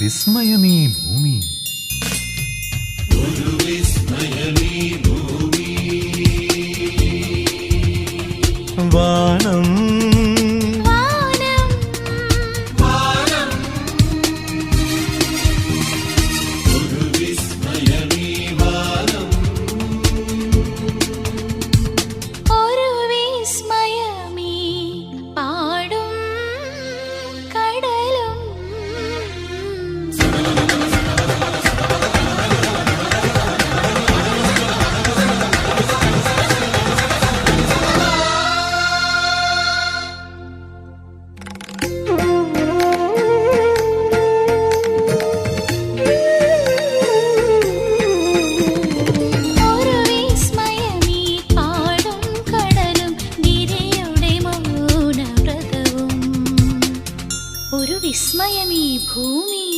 വിസ്മയമീ ഭൂമി, ഒരു വിസ്മയമീ ഭൂമി. വാനം ഒരു വിസ്മയമീ വാനം. ഒരു വിസ്മയമീ പാടും കടലും. ഒരു വിസ്മയമീ പാടും കടലും ഗിരിയുടെ മൗനവ്രതവും. ഒരു വിസ്മയമീ ഭൂമി.